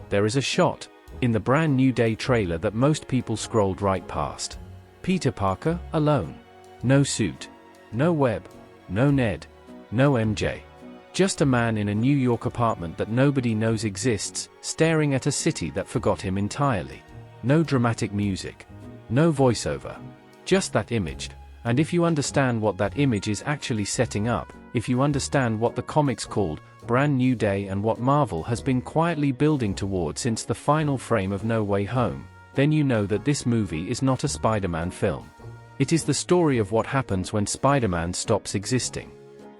There is a shot in the Brand New Day trailer that most people scrolled right past. Peter Parker, alone. No suit. No web. No Ned. No MJ. Just a man in a New York apartment that nobody knows exists, staring at a city that forgot him entirely. No dramatic music. No voiceover. Just that image. And if you understand what that image is actually setting up, if you understand what the comics called Brand New Day and what Marvel has been quietly building toward since the final frame of No Way Home, then you know that this movie is not a Spider-Man film. It is the story of what happens when Spider-Man stops existing.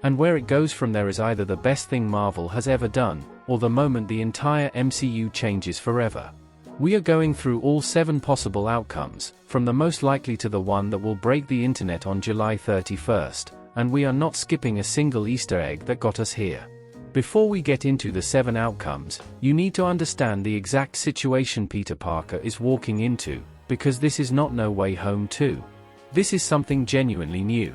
And where it goes from there is either the best thing Marvel has ever done, or the moment the entire MCU changes forever. We are going through all 7 possible outcomes, from the most likely to the one that will break the internet on July 31st, and we are not skipping a single Easter egg that got us here. Before we get into the 7 outcomes, you need to understand the exact situation Peter Parker is walking into, because this is not No Way Home 2. This is something genuinely new.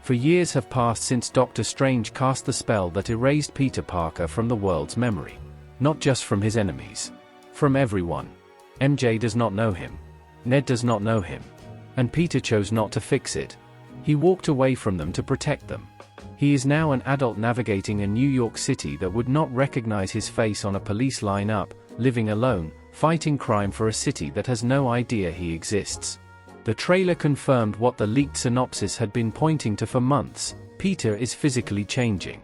For years have passed since Doctor Strange cast the spell that erased Peter Parker from the world's memory. Not just from his enemies. From everyone. MJ does not know him. Ned does not know him. And Peter chose not to fix it. He walked away from them to protect them. He is now an adult navigating a New York City that would not recognize his face on a police lineup, living alone, fighting crime for a city that has no idea he exists. The trailer confirmed what the leaked synopsis had been pointing to for months. Peter is physically changing.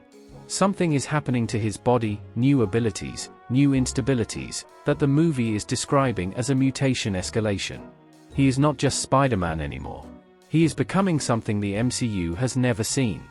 Something is happening to his body, new abilities, new instabilities, that the movie is describing as a mutation escalation. He is not just Spider-Man anymore. He is becoming something the MCU has never seen.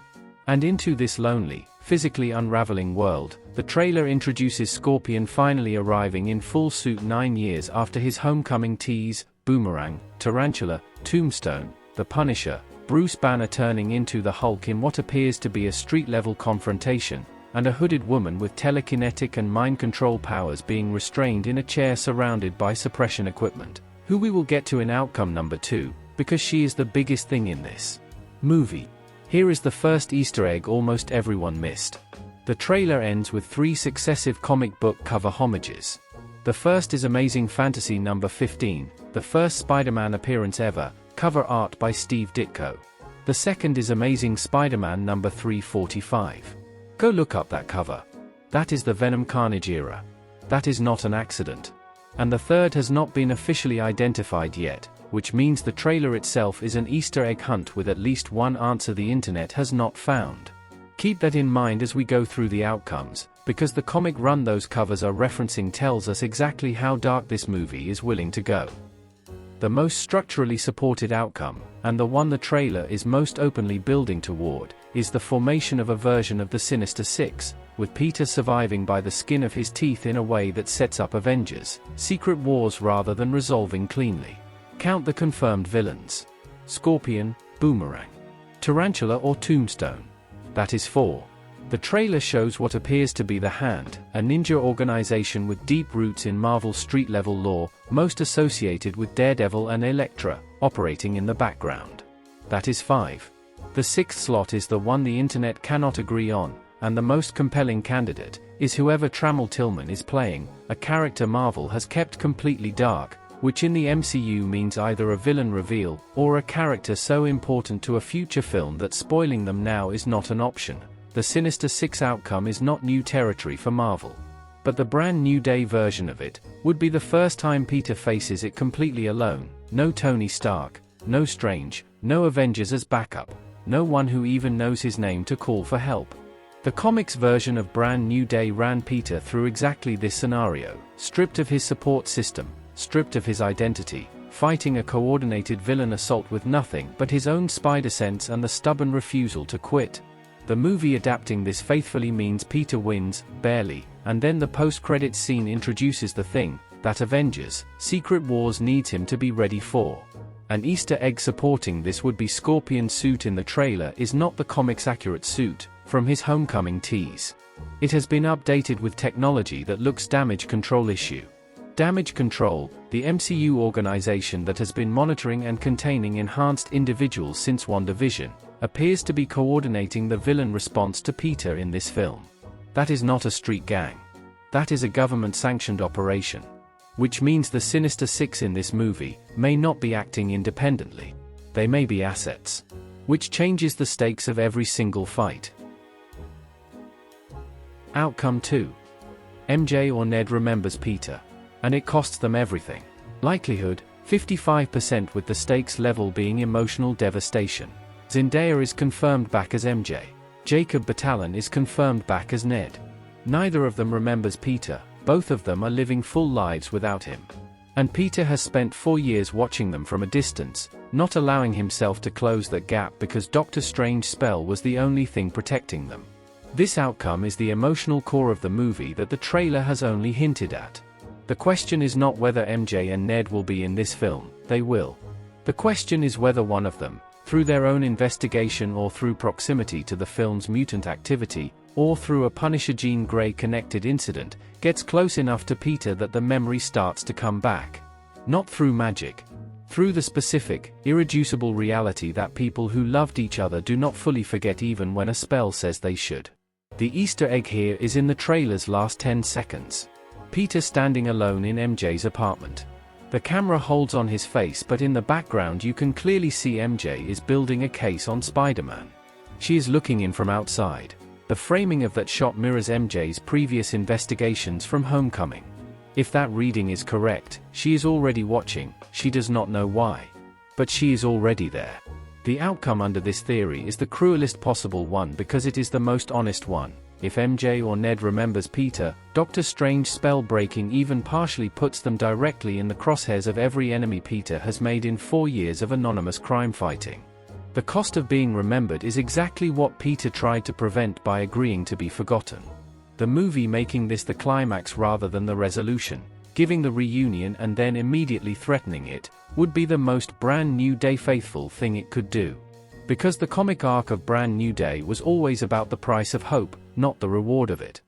And into this lonely, physically unraveling world, the trailer introduces Scorpion finally arriving in full suit 9 years after his homecoming tease, Boomerang, Tarantula, Tombstone, The Punisher, Bruce Banner turning into the Hulk in what appears to be a street-level confrontation, and a hooded woman with telekinetic and mind control powers being restrained in a chair surrounded by suppression equipment, who we will get to in outcome number 2, because she is the biggest thing in this movie. Here is the first Easter egg almost everyone missed. The trailer ends with 3 successive comic book cover homages. The first is Amazing Fantasy number 15, the first Spider-Man appearance ever, cover art by Steve Ditko. The second is Amazing Spider-Man number 345. Go look up that cover. That is the Venom Carnage era. That is not an accident. And the third has not been officially identified yet, which means the trailer itself is an Easter egg hunt with at least one answer the internet has not found. Keep that in mind as we go through the outcomes, because the comic run those covers are referencing tells us exactly how dark this movie is willing to go. The most structurally supported outcome, and the one the trailer is most openly building toward, is the formation of a version of the Sinister Six, with Peter surviving by the skin of his teeth in a way that sets up Avengers, Secret Wars rather than resolving cleanly. Count the confirmed villains. Scorpion, Boomerang, Tarantula or Tombstone. That is 4. The trailer shows what appears to be the Hand, a ninja organization with deep roots in Marvel street-level lore, most associated with Daredevil and Elektra, operating in the background. That is 5. The 6th slot is the one the internet cannot agree on, and the most compelling candidate is whoever Trammell Tillman is playing, a character Marvel has kept completely dark, which in the MCU means either a villain reveal, or a character so important to a future film that spoiling them now is not an option. The Sinister Six outcome is not new territory for Marvel. But the Brand New Day version of it would be the first time Peter faces it completely alone. No Tony Stark, no Strange, no Avengers as backup, no one who even knows his name to call for help. The comics version of Brand New Day ran Peter through exactly this scenario, stripped of his support system, stripped of his identity, fighting a coordinated villain assault with nothing but his own spider sense and the stubborn refusal to quit. The movie adapting this faithfully means Peter wins, barely, and then the post-credits scene introduces the thing that Avengers, Secret Wars needs him to be ready for. An Easter egg supporting this would be Scorpion's suit in the trailer is not the comics accurate suit from his homecoming tease. It has been updated with technology that looks damage control issue. Damage Control, the MCU organization that has been monitoring and containing enhanced individuals since WandaVision, appears to be coordinating the villain response to Peter in this film. That is not a street gang. That is a government-sanctioned operation. Which means the Sinister Six in this movie may not be acting independently. They may be assets. Which changes the stakes of every single fight. Outcome 2. MJ or Ned remembers Peter. And it costs them everything. Likelihood, 55%, with the stakes level being emotional devastation. Zendaya is confirmed back as MJ. Jacob Batalon is confirmed back as Ned. Neither of them remembers Peter, both of them are living full lives without him. And Peter has spent 4 years watching them from a distance, not allowing himself to close that gap because Doctor Strange's spell was the only thing protecting them. This outcome is the emotional core of the movie that the trailer has only hinted at. The question is not whether MJ and Ned will be in this film, they will. The question is whether one of them, through their own investigation or through proximity to the film's mutant activity, or through a Punisher Jean Grey connected incident, gets close enough to Peter that the memory starts to come back. Not through magic. Through the specific, irreducible reality that people who loved each other do not fully forget even when a spell says they should. The Easter egg here is in the trailer's last 10 seconds. Peter standing alone in MJ's apartment. The camera holds on his face, but in the background you can clearly see MJ is building a case on Spider-Man. She is looking in from outside. The framing of that shot mirrors MJ's previous investigations from Homecoming. If that reading is correct, she is already watching, she does not know why. But she is already there. The outcome under this theory is the cruelest possible one because it is the most honest one. If MJ or Ned remembers Peter, Doctor Strange's spell breaking even partially puts them directly in the crosshairs of every enemy Peter has made in 4 years of anonymous crime fighting. The cost of being remembered is exactly what Peter tried to prevent by agreeing to be forgotten. The movie making this the climax rather than the resolution, giving the reunion and then immediately threatening it, would be the most Brand New Day faithful thing it could do. Because the comic arc of Brand New Day was always about the price of hope, not the reward of it.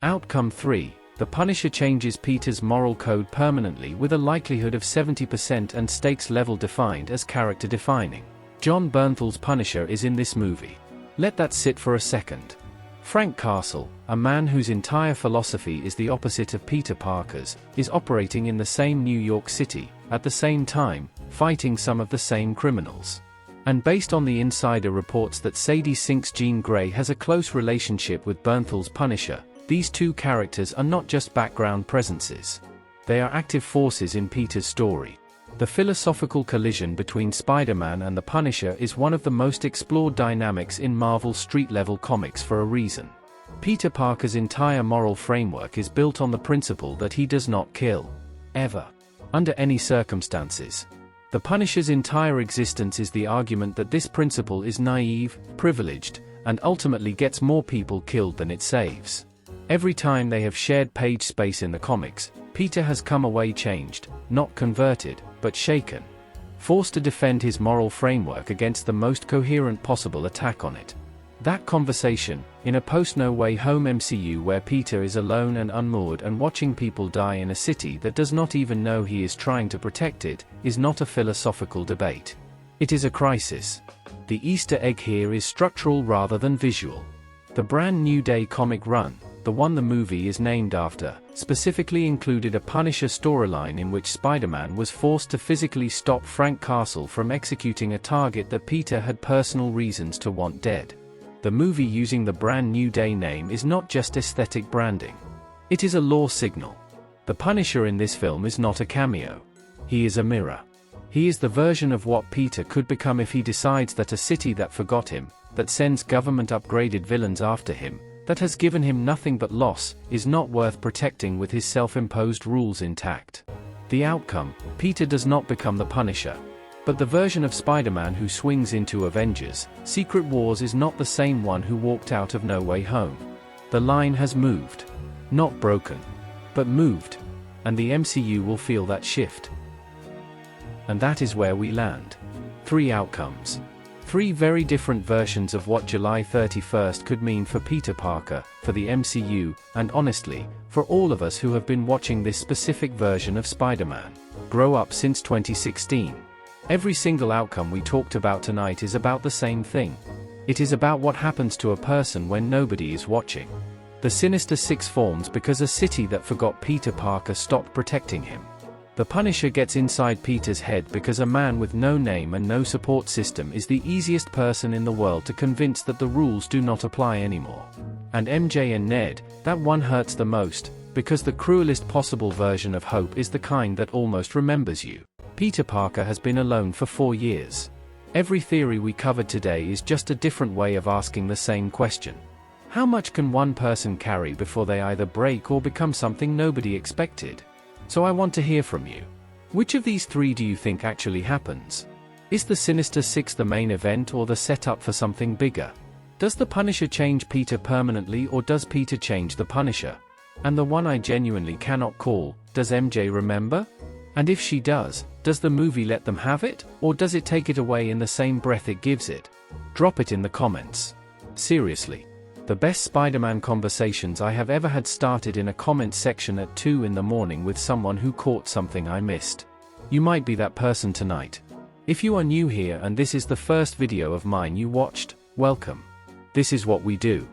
Outcome 3. The Punisher changes Peter's moral code permanently with a likelihood of 70% and stakes level defined as character defining. John Bernthal's Punisher is in this movie. Let that sit for a second. Frank Castle, a man whose entire philosophy is the opposite of Peter Parker's, is operating in the same New York City, at the same time, fighting some of the same criminals. And based on the insider reports that Sadie Sink's Jean Grey has a close relationship with Bernthal's Punisher, these two characters are not just background presences. They are active forces in Peter's story. The philosophical collision between Spider-Man and the Punisher is one of the most explored dynamics in Marvel street-level comics for a reason. Peter Parker's entire moral framework is built on the principle that he does not kill. Ever. Under any circumstances. The Punisher's entire existence is the argument that this principle is naive, privileged, and ultimately gets more people killed than it saves. Every time they have shared page space in the comics, Peter has come away changed, not converted, but shaken. Forced to defend his moral framework against the most coherent possible attack on it. That conversation, in a post-No Way Home MCU where Peter is alone and unmoored and watching people die in a city that does not even know he is trying to protect it, is not a philosophical debate. It is a crisis. The Easter egg here is structural rather than visual. The Brand New Day comic run, the one the movie is named after, specifically included a Punisher storyline in which Spider-Man was forced to physically stop Frank Castle from executing a target that Peter had personal reasons to want dead. The movie using the Brand New Day name is not just aesthetic branding. It is a lore signal. The Punisher in this film is not a cameo. He is a mirror. He is the version of what Peter could become if he decides that a city that forgot him, that sends government-upgraded villains after him, that has given him nothing but loss, is not worth protecting with his self-imposed rules intact. The outcome, Peter does not become the Punisher. But the version of Spider-Man who swings into Avengers, Secret Wars is not the same one who walked out of No Way Home. The line has moved. Not broken. But moved. And the MCU will feel that shift. And that is where we land. 3 outcomes. 3 very different versions of what July 31st could mean for Peter Parker, for the MCU, and honestly, for all of us who have been watching this specific version of Spider-Man grow up since 2016. Every single outcome we talked about tonight is about the same thing. It is about what happens to a person when nobody is watching. The Sinister Six forms because a city that forgot Peter Parker stopped protecting him. The Punisher gets inside Peter's head because a man with no name and no support system is the easiest person in the world to convince that the rules do not apply anymore. And MJ and Ned, that one hurts the most, because the cruelest possible version of hope is the kind that almost remembers you. Peter Parker has been alone for 4 years. Every theory we covered today is just a different way of asking the same question. How much can one person carry before they either break or become something nobody expected? So I want to hear from you. Which of these 3 do you think actually happens? Is the Sinister Six the main event or the setup for something bigger? Does the Punisher change Peter permanently or does Peter change the Punisher? And the one I genuinely cannot call, does MJ remember? And if she does the movie let them have it, or does it take it away in the same breath it gives it? Drop it in the comments. Seriously. The best Spider-Man conversations I have ever had started in a comment section at 2 in the morning with someone who caught something I missed. You might be that person tonight. If you are new here and this is the first video of mine you watched, welcome. This is what we do.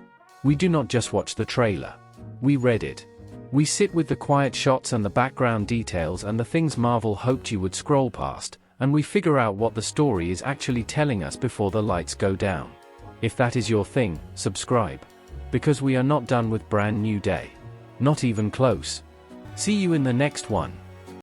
We do not just watch the trailer. We read it. We sit with the quiet shots and the background details and the things Marvel hoped you would scroll past, and we figure out what the story is actually telling us before the lights go down. If that is your thing, subscribe. Because we are not done with Brand New Day. Not even close. See you in the next one.